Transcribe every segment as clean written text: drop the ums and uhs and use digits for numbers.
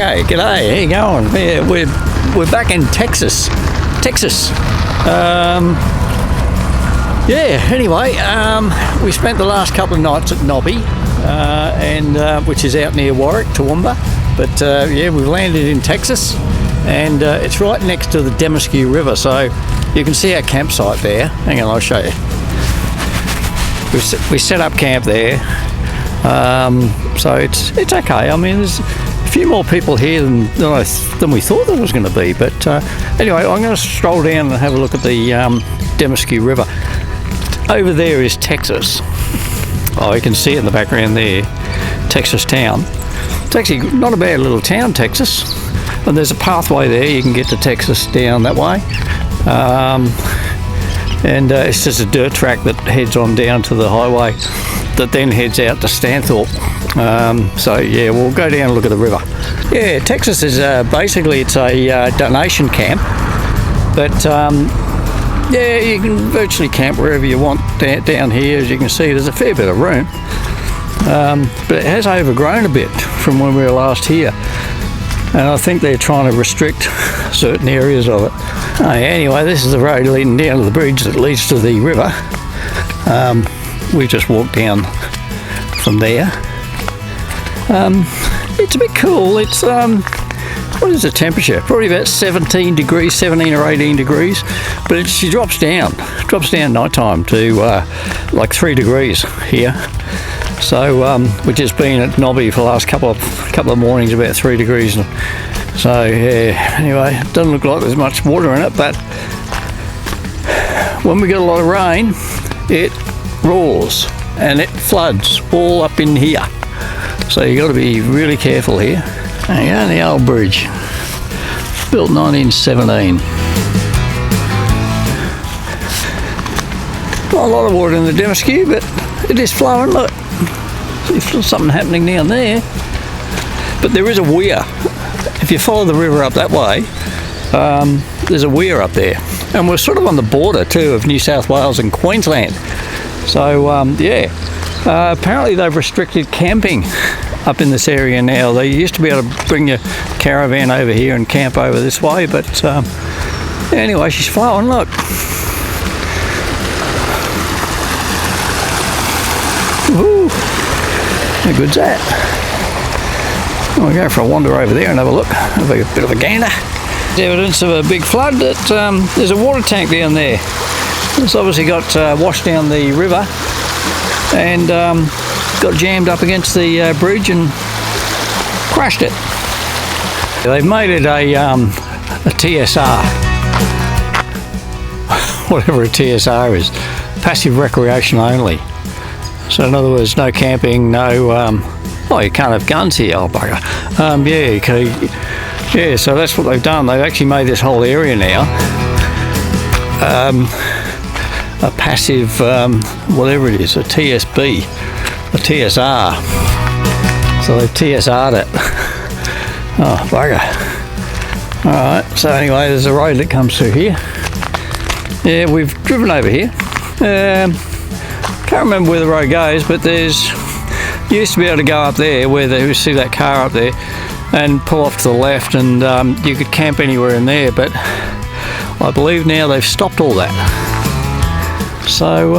Okay, g'day, how you going? Yeah, we're back in Texas. Anyway, we spent the last couple of nights at Nobby, which is out near Warwick, Toowoomba. But we've landed in Texas, and it's right next to the Demascue River, so you can see our campsite there. Hang on, I'll show you. We set up camp there, so it's okay. I mean, there's a few more people here than we thought there was going to be. But anyway, I'm going to stroll down and have a look at the Demascue River. Over there is Texas. Oh, you can see it in the background there, Texas town. It's actually not a bad little town, Texas. And there's a pathway there, you can get to Texas down that way. It's just a dirt track that heads on down to the highway that then heads out to Stanthorpe. We'll go down and look at the river. Yeah, Texas is basically it's a donation camp, but you can virtually camp wherever you want down here. As you can see, there's a fair bit of room, but it has overgrown a bit from when we were last here, and I think they're trying to restrict certain areas of it. Anyway, this is the road leading down to the bridge that leads to the river. We just walked down from there. It's a bit cool. It's what is the temperature? Probably about 17 or 18 degrees, but she drops down night time to like 3 degrees here. So we've just been at Nobby for the last couple of mornings, about 3 degrees. So yeah, anyway, it doesn't look like there's much water in it, but when we get a lot of rain, it roars and it floods all up in here. So you got to be really careful here. There you go, the old bridge, built 1917. Not a lot of water in the Demascue, but it is flowing. Look, there's something happening down there. But there is a weir. If you follow the river up that way, there's a weir up there, and we're sort of on the border too of New South Wales and Queensland. So apparently they've restricted camping up in this area now. They used to be able to bring your caravan over here and camp over this way, but anyway, she's flowing. Look. Woohoo! How good's that? We'll go for a wander over there and have a look, have a bit of a gander. There's evidence of a big flood. There's a water tank down there. It's obviously got washed down the river and got jammed up against the bridge and crashed it. They've made it a TSR, whatever a TSR is, passive recreation only. So in other words, no camping, no you can't have guns here, oh bugger. So that's what they've done. They've actually made this whole area now a passive, whatever it is, a TSB, a TSR. So they've TSR'd it. Oh bugger. Alright, so anyway, there's a road that comes through here. Yeah, we've driven over here. Can't remember where the road goes, but you used to be able to go up there where you see that car up there and pull off to the left, and you could camp anywhere in there, but I believe now they've stopped all that. So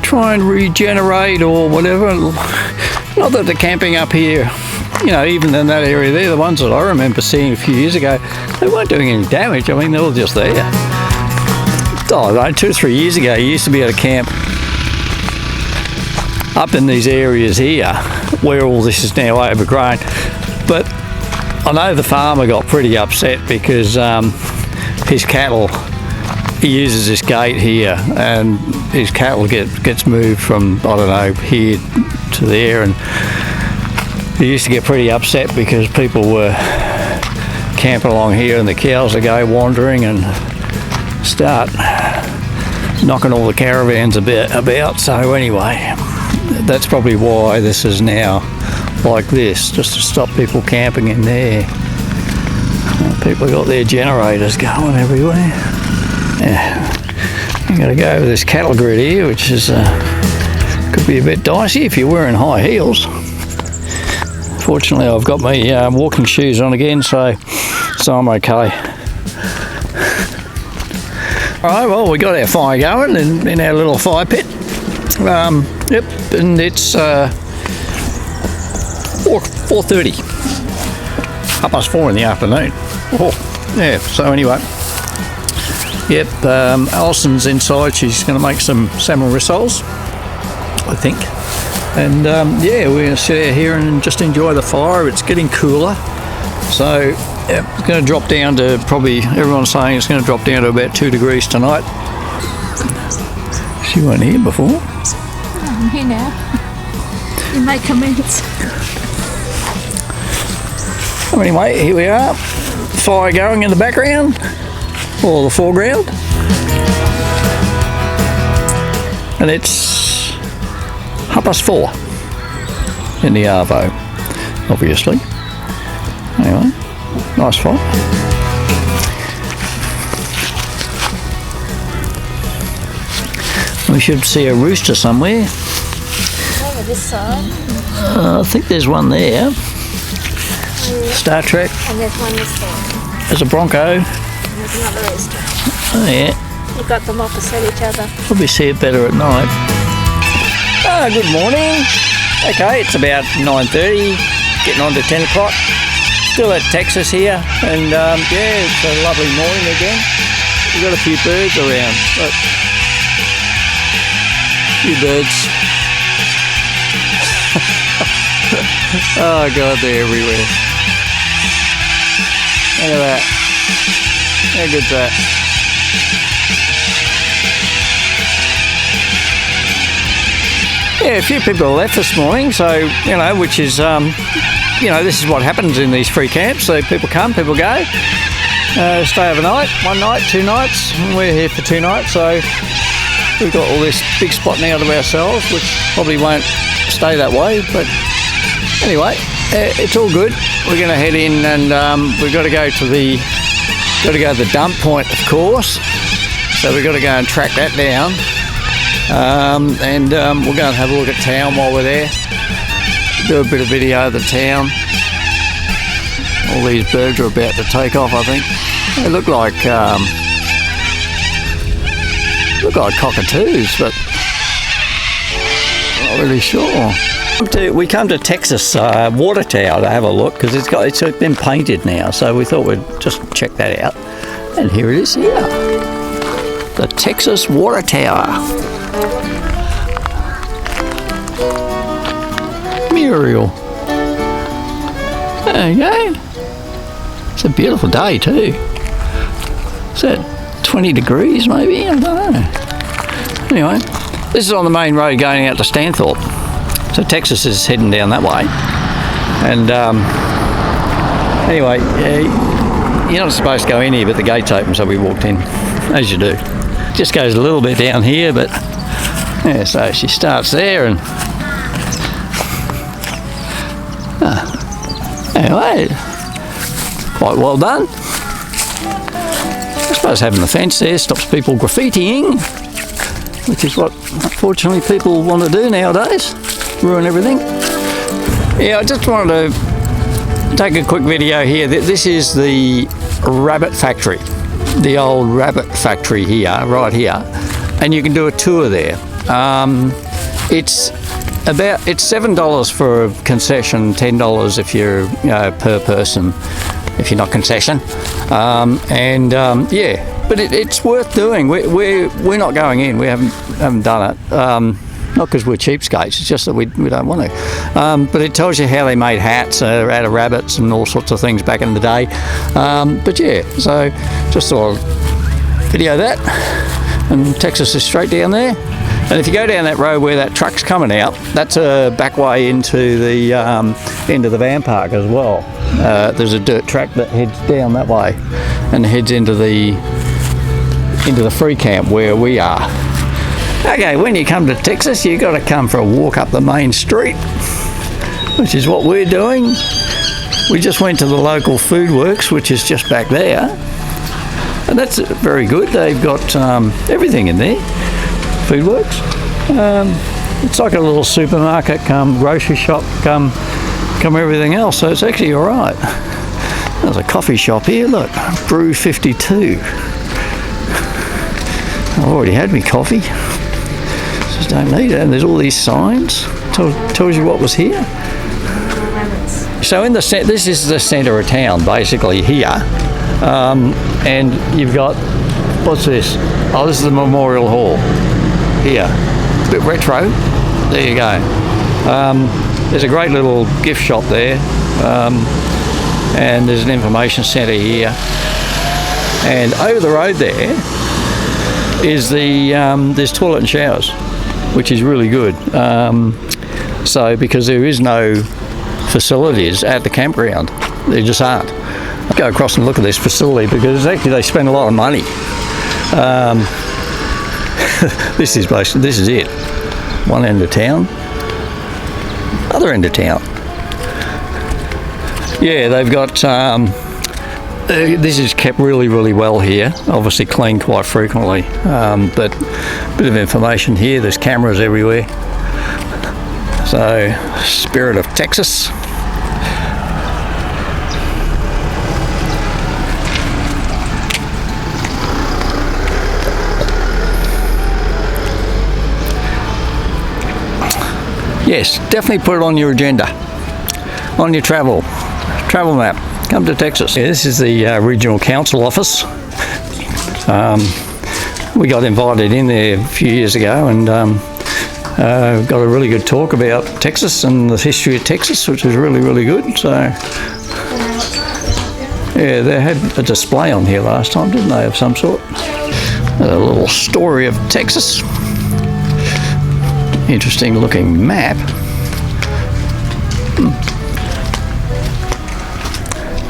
try and regenerate or whatever. Not that the camping up here, even in that area there, the ones that I remember seeing a few years ago, they weren't doing any damage. I mean, they were just there. Oh, no, 2 or 3 years ago, you used to be able to camp up in these areas here where all this is now overgrown. But I know the farmer got pretty upset because his cattle, he uses this gate here, and his cattle gets moved from, I don't know, here to there, and he used to get pretty upset because people were camping along here and the cows would go wandering and start knocking all the caravans about. So anyway, that's probably why this is now like this, just to stop people camping in there. People got their generators going everywhere. Yeah, you got to go over this cattle grid here, which is could be a bit dicey if you're wearing high heels. Fortunately, I've got my walking shoes on again, so I'm okay. Alright, well, we got our fire going in our little fire pit. Yep, and it's 4:30. 4:30 in the afternoon. Oh, yeah, so anyway. Yep, Alison's inside. She's going to make some salmon rissoles, I think. And yeah, we're going to sit out here and just enjoy the fire. It's getting cooler. So yeah, it's going to drop down to probably, everyone's saying it's going to drop down to about 2 degrees tonight. She wasn't here before. I'm here now. You make comments. Anyway, here we are. Fire going in the background, or the foreground. And it's 4:30 in the Arvo, obviously. Anyway, nice fire. We should see a rooster somewhere. Over this side. I think there's one there. Star Trek. And there's one this side. There's a Bronco. And there's another rooster. Oh yeah. You've got them opposite each other. Probably see it better at night. Good morning. Okay, it's about 9:30, getting on to 10 o'clock. Still at Texas here, and yeah, it's a lovely morning again. We've got a few birds around, but few birds. Oh God, they're everywhere. Look at that. How good's that? Yeah, a few people left this morning, so, you know, which is, you know, this is what happens in these free camps. So people come, people go, stay overnight, 1 night, 2 nights, and we're here for 2 nights, so we've got all this big spot now to ourselves, which probably won't stay that way, but anyway, it's all good. We're going to head in, and we've got to go to the dump point, of course, so we've got to go and track that down. And we'll go and have a look at town while we're there. Do a bit of video of the town. All these birds are about to take off, I think. They look like cockatoos, but not really sure. We come to Texas Water Tower to have a look, because it's been painted now, so we thought we'd just check that out. And here it is here. The Texas Water Tower. Muriel. There you go. It's a beautiful day too. Is that 20 degrees maybe? I don't know. Anyway, this is on the main road going out to Stanthorpe. So Texas is heading down that way. And anyway, you're not supposed to go in here, but the gate's open, so we walked in, as you do. Just goes a little bit down here, but yeah, so she starts there, and anyway, quite well done. I suppose having the fence there stops people graffitiing, which is what unfortunately people want to do nowadays, ruin everything. Yeah, I just wanted to take a quick video here. This is the rabbit factory, the old rabbit factory here, right here, and you can do a tour there. It's $7 for a concession, $10 if you're per person, if you're not concession. Yeah, but it's worth doing. We're not going in. We haven't done it. Not because we're cheapskates. It's just that we don't want to. But it tells you how they made hats out of rabbits and all sorts of things back in the day. But yeah, so just thought I'd video that. And Texas is straight down there. And if you go down that road where that truck's coming out, that's a back way into the end of the van park as well. There's a dirt track that heads down that way and heads into the free camp where we are. Okay, when you come to Texas, you've got to come for a walk up the main street, which is what we're doing. We just went to the local food works, which is just back there. And that's very good. They've got everything in there. Food works. It's like a little supermarket, come grocery shop, come come everything else, so it's actually all right. There's a coffee shop here, look, Brew 52. I've already had me coffee, just don't need it. And there's all these signs, tells you what was here. So in the this is the centre of town, basically here, and you've got, what's this? Oh, this is the Memorial Hall here. A bit retro. There you go. There's a great little gift shop there, and there's an information centre here. And over the road there is there's toilet and showers, which is really good. So because there is no facilities at the campground, there just aren't. I'll go across and look at this facility because actually they spend a lot of money. This is it. One end of town, other end of town. Yeah, they've got. This is kept really, really well here. Obviously cleaned quite frequently, but a bit of information here. There's cameras everywhere. So, spirit of Texas. Yes, definitely put it on your agenda, on your travel map. Come to Texas. Yeah, this is the regional council office. We got invited in there a few years ago and got a really good talk about Texas and the history of Texas, which was really, really good. So, yeah, they had a display on here last time, didn't they, of some sort? A little story of Texas. Interesting looking map.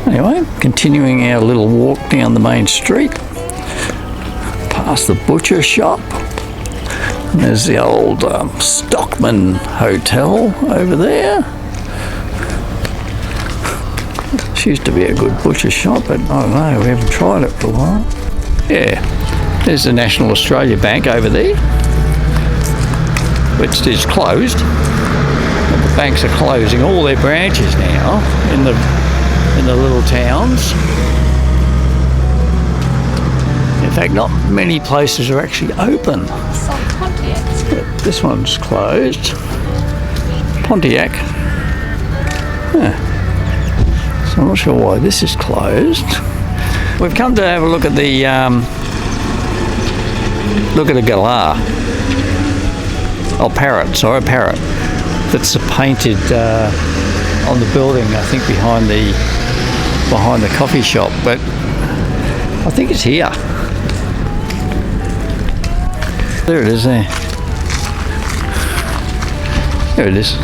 Anyway, continuing our little walk down the main street, past the butcher shop. And there's the old Stockman Hotel over there. This used to be a good butcher shop, but I don't know, we haven't tried it for a while. Yeah, there's the National Australia Bank over there, which is closed. But the banks are closing all their branches now in the little towns. In fact, not many places are actually open. This one's closed. Pontiac. Huh. So I'm not sure why this is closed. We've come to have a look at the a galah. Oh, parrot. Sorry, a parrot. That's painted on the building, I think behind the coffee shop, but I think it's here. There it is there. There it is.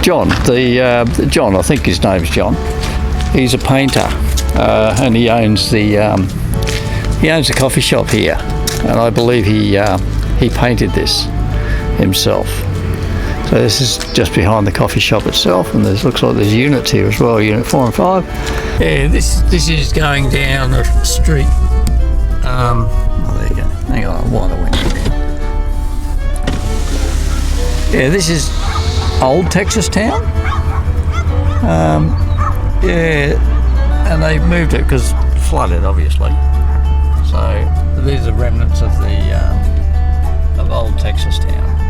John, John, I think his name's John. He's a painter, and he owns the coffee shop here, and I believe he painted this himself. So this is just behind the coffee shop itself, and looks like there's units here as well, unit 4 and 5. Yeah, this is going down the street. Oh, there you go. Hang on, I went in. Yeah, this is old Texas town. Yeah, and they moved it because flooded, obviously. So these are remnants of old Texas town.